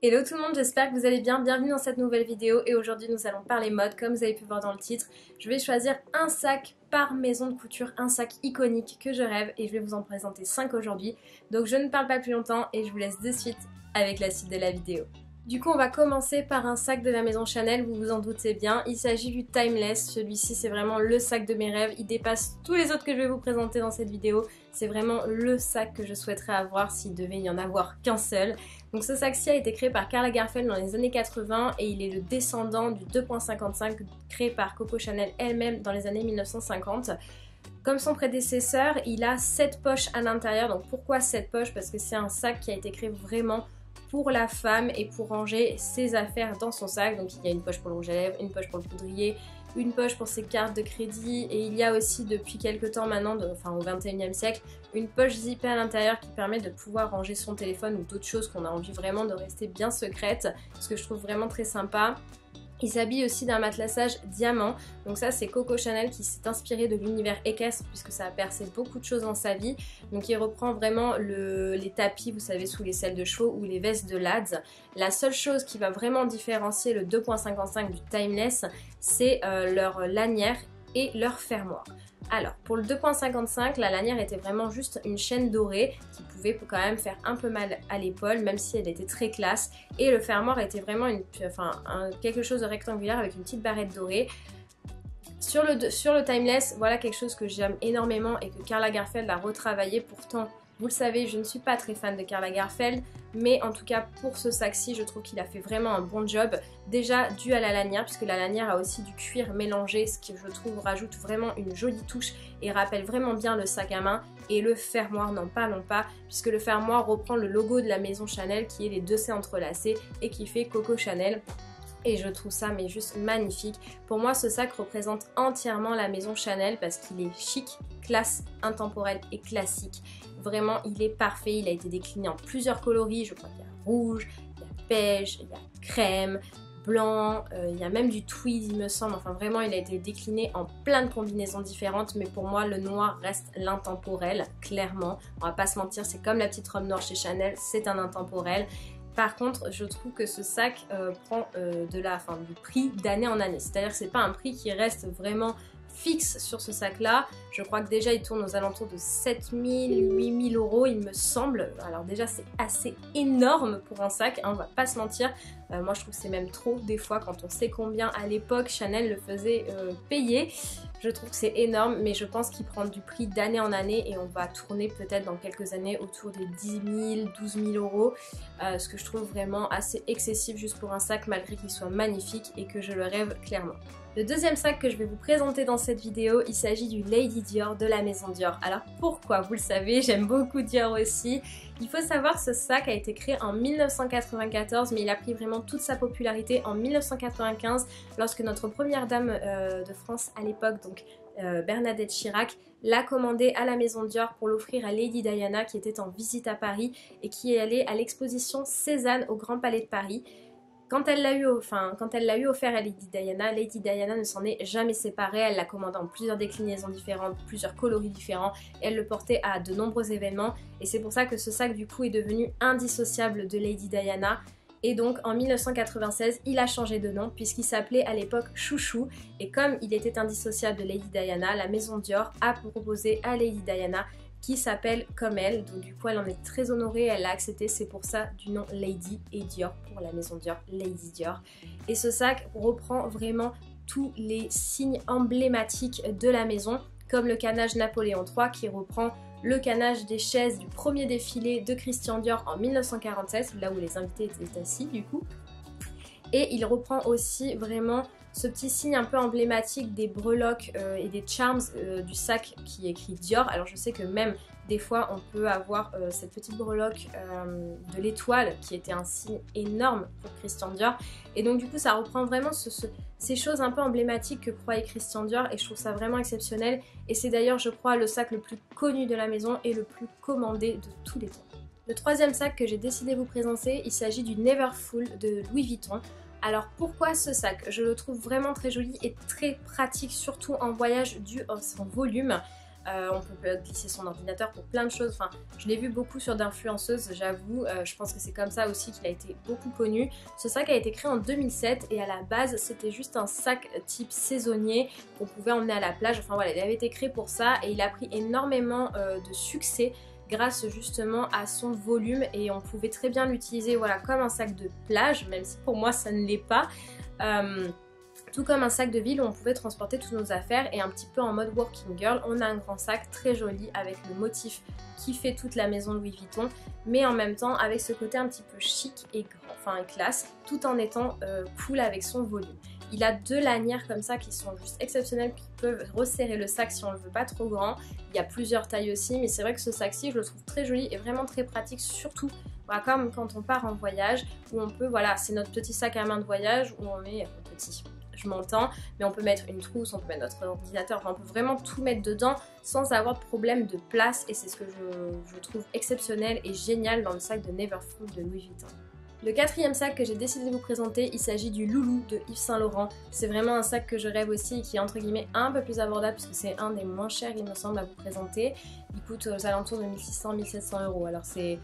Hello tout le monde, j'espère que vous allez bien, bienvenue dans cette nouvelle vidéo et aujourd'hui nous allons parler mode comme vous avez pu voir dans le titre. Je vais choisir un sac par maison de couture, un sac iconique que je rêve et je vais vous en présenter 5 aujourd'hui. Donc je ne parle pas plus longtemps et je vous laisse de suite avec la suite de la vidéo. Du coup on va commencer par un sac de la maison Chanel, vous vous en doutez bien, il s'agit du Timeless, celui-ci c'est vraiment le sac de mes rêves, il dépasse tous les autres que je vais vous présenter dans cette vidéo, c'est vraiment le sac que je souhaiterais avoir s'il devait y en avoir qu'un seul. Donc ce sac-ci a été créé par Karl Lagerfeld dans les années 80 et il est le descendant du 2.55 créé par Coco Chanel elle-même dans les années 1950. Comme son prédécesseur, il a 7 poches à l'intérieur, donc pourquoi 7 poches? Parce que c'est un sac qui a été créé vraiment pour la femme et pour ranger ses affaires dans son sac. Donc il y a une poche pour le rouge à lèvres, une poche pour le poudrier, une poche pour ses cartes de crédit et il y a aussi depuis quelques temps maintenant, enfin au 21e siècle, une poche zippée à l'intérieur qui permet de pouvoir ranger son téléphone ou d'autres choses qu'on a envie vraiment de rester bien secrètes, ce que je trouve vraiment très sympa. Il s'habille aussi d'un matelassage diamant, donc ça c'est Coco Chanel qui s'est inspiré de l'univers équestre puisque ça a percé beaucoup de choses dans sa vie. Donc il reprend vraiment les tapis, vous savez, sous les selles de chevaux ou les vestes de lads. La seule chose qui va vraiment différencier le 2.55 du Timeless, c'est leur lanière et leur fermoir. Alors pour le 2.55, la lanière était vraiment juste une chaîne dorée qui pouvait quand même faire un peu mal à l'épaule même si elle était très classe, et le fermoir était vraiment quelque chose de rectangulaire avec une petite barrette dorée. Sur le Timeless, voilà quelque chose que j'aime énormément et que Karl Lagerfeld a retravaillé. Pourtant, vous le savez, je ne suis pas très fan de Karl Lagerfeld, mais en tout cas pour ce sac-ci, je trouve qu'il a fait vraiment un bon job. Déjà dû à la lanière, puisque la lanière a aussi du cuir mélangé, ce qui je trouve rajoute vraiment une jolie touche et rappelle vraiment bien le sac à main. Et le fermoir, n'en parlons pas, puisque le fermoir reprend le logo de la maison Chanel qui est les deux C entrelacés et qui fait Coco Chanel. Et je trouve ça mais juste magnifique. Pour moi ce sac représente entièrement la maison Chanel parce qu'il est chic, classe, intemporel et classique. Vraiment il est parfait, il a été décliné en plusieurs coloris, je crois qu'il y a rouge, il y a beige, il y a crème, blanc, il y a même du tweed il me semble, enfin vraiment il a été décliné en plein de combinaisons différentes, mais pour moi le noir reste l'intemporel, clairement, on va pas se mentir, c'est comme la petite robe noire chez Chanel, c'est un intemporel. Par contre, je trouve que ce sac prend du prix d'année en année. C'est-à-dire que c'est pas un prix qui reste vraiment fixe sur ce sac-là. Je crois que déjà il tourne aux alentours de 7 000, 8 000 euros il me semble. Alors déjà c'est assez énorme pour un sac, hein, on va pas se mentir. Moi je trouve que c'est même trop des fois quand on sait combien à l'époque Chanel le faisait payer. Je trouve que c'est énorme, mais je pense qu'il prend du prix d'année en année et on va tourner peut-être dans quelques années autour des 10 000, 12 000 euros. Ce que je trouve vraiment assez excessif juste pour un sac malgré qu'il soit magnifique et que je le rêve clairement. Le deuxième sac que je vais vous présenter dans cette vidéo, il s'agit du Lady Dior de la maison Dior. Alors pourquoi? Vous le savez, j'aime beaucoup Dior aussi. Il faut savoir que ce sac a été créé en 1994, mais il a pris vraiment toute sa popularité en 1995 lorsque notre première dame de France à l'époque, donc Bernadette Chirac, l'a commandé à la maison Dior pour l'offrir à Lady Diana qui était en visite à Paris et qui est allée à l'exposition Cézanne au Grand Palais de Paris. Quand elle l'a eu offert à Lady Diana ne s'en est jamais séparée, elle l'a commandé en plusieurs déclinaisons différentes, plusieurs coloris différents, et elle le portait à de nombreux événements, et c'est pour ça que ce sac du coup est devenu indissociable de Lady Diana. Et donc en 1996, il a changé de nom puisqu'il s'appelait à l'époque Chouchou, et comme il était indissociable de Lady Diana, la maison Dior a proposé à Lady Diana qui s'appelle comme elle, donc du coup elle en est très honorée, elle l'a accepté, c'est pour ça du nom Lady et Dior pour la maison Dior, Lady Dior. Et ce sac reprend vraiment tous les signes emblématiques de la maison, comme le canage Napoléon III qui reprend le canage des chaises du premier défilé de Christian Dior en 1947, là où les invités étaient assis du coup. Et il reprend aussi vraiment ce petit signe un peu emblématique des breloques et des charms du sac qui est écrit Dior. Alors je sais que même des fois on peut avoir cette petite breloque de l'étoile qui était un signe énorme pour Christian Dior. Et donc du coup ça reprend vraiment ces choses un peu emblématiques que croyait Christian Dior et je trouve ça vraiment exceptionnel. Et c'est d'ailleurs je crois le sac le plus connu de la maison et le plus commandé de tous les temps. Le troisième sac que j'ai décidé de vous présenter, il s'agit du Neverfull de Louis Vuitton. Alors pourquoi ce sac? Je le trouve vraiment très joli et très pratique, surtout en voyage dû à son volume. On peut glisser son ordinateur pour plein de choses. Enfin, je l'ai vu beaucoup sur d'influenceuses, j'avoue. Je pense que c'est comme ça aussi qu'il a été beaucoup connu. Ce sac a été créé en 2007 et à la base c'était juste un sac type saisonnier qu'on pouvait emmener à la plage. Enfin voilà, il avait été créé pour ça et il a pris énormément de succès grâce justement à son volume et on pouvait très bien l'utiliser voilà, comme un sac de plage, même si pour moi ça ne l'est pas. Tout comme un sac de ville où on pouvait transporter toutes nos affaires et un petit peu en mode working girl, on a un grand sac très joli avec le motif qui fait toute la maison Louis Vuitton, mais en même temps avec ce côté un petit peu chic et grand, enfin classe, tout en étant cool avec son volume. Il a deux lanières comme ça qui sont juste exceptionnelles, qui peuvent resserrer le sac si on le veut pas trop grand. Il y a plusieurs tailles aussi, mais c'est vrai que ce sac-ci je le trouve très joli et vraiment très pratique, surtout voilà, comme quand on part en voyage, où on peut, voilà, c'est notre petit sac à main de voyage où on met petit. Je m'entends, mais on peut mettre une trousse, on peut mettre notre ordinateur, enfin, on peut vraiment tout mettre dedans sans avoir de problème de place et c'est ce que je trouve exceptionnel et génial dans le sac de Neverfull de Louis Vuitton. Le quatrième sac que j'ai décidé de vous présenter, il s'agit du Loulou de Yves Saint Laurent. C'est vraiment un sac que je rêve aussi et qui est entre guillemets un peu plus abordable puisque c'est un des moins chers il me semble à vous présenter. Il coûte aux alentours de 1600-1700 €. Alors c'est...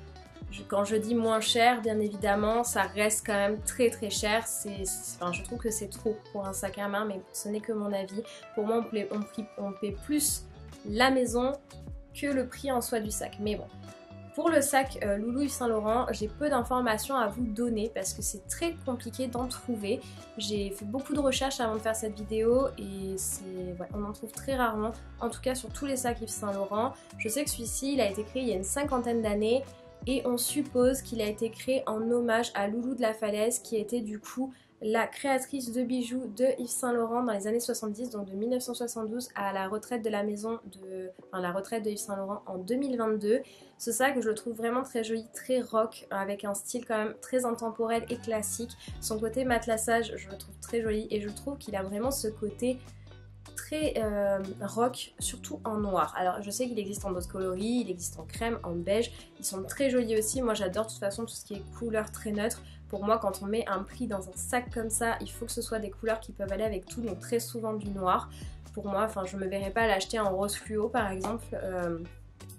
Quand je dis moins cher, bien évidemment, ça reste quand même très très cher. Enfin, je trouve que c'est trop pour un sac à main, mais ce n'est que mon avis. Pour moi, on paie plus la maison que le prix en soi du sac. Mais bon, pour le sac Loulou Yves Saint Laurent, j'ai peu d'informations à vous donner parce que c'est très compliqué d'en trouver. J'ai fait beaucoup de recherches avant de faire cette vidéo et ouais, on en trouve très rarement. En tout cas, sur tous les sacs Yves Saint Laurent. Je sais que celui-ci, il a été créé il y a une cinquantaine d'années. Et on suppose qu'il a été créé en hommage à Loulou de la Falaise qui était du coup la créatrice de bijoux de Yves Saint Laurent dans les années 70, donc de 1972 à la retraite de la maison la retraite de Yves Saint Laurent en 2022. Ce sac, je le trouve vraiment très joli, très rock, avec un style quand même très intemporel et classique. Son côté matelassage, je le trouve très joli et je trouve qu'il a vraiment ce côté très rock, surtout en noir. Alors je sais qu'il existe en d'autres coloris, il existe en crème, en beige, ils sont très jolis aussi. Moi j'adore de toute façon tout ce qui est couleur très neutre. Pour moi quand on met un prix dans un sac comme ça, il faut que ce soit des couleurs qui peuvent aller avec tout, donc très souvent du noir. Pour moi, enfin je me verrais pas l'acheter en rose fluo par exemple,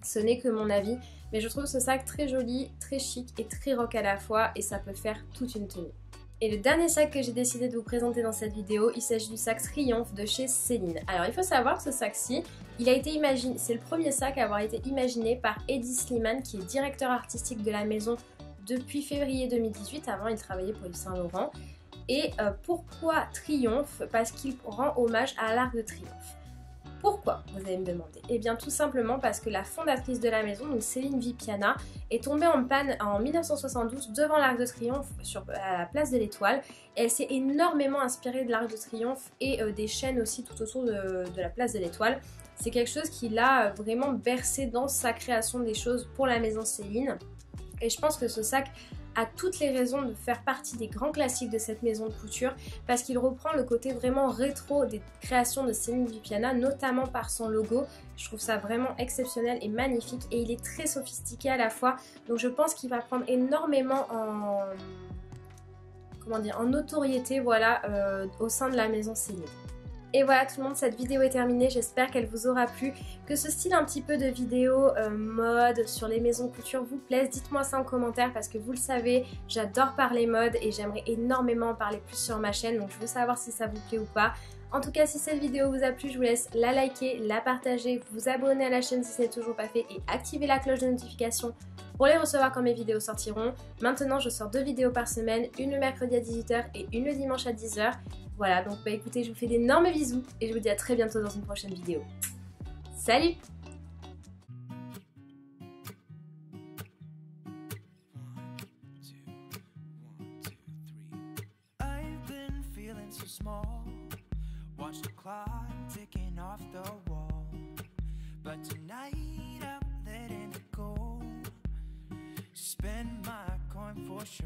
ce n'est que mon avis. Mais je trouve ce sac très joli, très chic et très rock à la fois et ça peut faire toute une tenue. Et le dernier sac que j'ai décidé de vous présenter dans cette vidéo, il s'agit du sac Triomphe de chez Céline. Alors il faut savoir que ce sac-ci, il a été imaginé, c'est le premier sac à avoir été imaginé par Eddie Slimane qui est directeur artistique de la maison depuis février 2018, avant il travaillait pour Yves Saint Laurent. Et pourquoi Triomphe? Parce qu'il rend hommage à l'Arc de Triomphe. Pourquoi, vous allez me demander? Eh bien tout simplement parce que la fondatrice de la maison, donc Céline Vipiana, est tombée en panne en 1972 devant l'Arc de Triomphe à la place de l'Étoile. Elle s'est énormément inspirée de l'Arc de Triomphe et des chaînes aussi tout autour de la place de l'Étoile. C'est quelque chose qui l'a vraiment bercé dans sa création des choses pour la maison Céline. Et je pense que ce sac a toutes les raisons de faire partie des grands classiques de cette maison de couture parce qu'il reprend le côté vraiment rétro des créations de Céline Vipiana, notamment par son logo. Je trouve ça vraiment exceptionnel et magnifique et il est très sophistiqué à la fois, donc je pense qu'il va prendre énormément en notoriété voilà, au sein de la maison Céline. Et voilà tout le monde, cette vidéo est terminée, j'espère qu'elle vous aura plu, que ce style un petit peu de vidéo mode sur les maisons de couture vous plaise. Dites-moi ça en commentaire parce que vous le savez, j'adore parler mode et j'aimerais énormément en parler plus sur ma chaîne, donc je veux savoir si ça vous plaît ou pas. En tout cas, si cette vidéo vous a plu, je vous laisse la liker, la partager, vous abonner à la chaîne si ce n'est toujours pas fait et activer la cloche de notification pour les recevoir quand mes vidéos sortiront. Maintenant, je sors 2 vidéos par semaine, une le mercredi à 18 h et une le dimanche à 10 h. Voilà, donc bah écoutez, je vous fais d'énormes bisous et je vous dis à très bientôt dans une prochaine vidéo. Salut! Watch the clock ticking off the wall, but tonight I'm letting it go. Spend my coin for sure.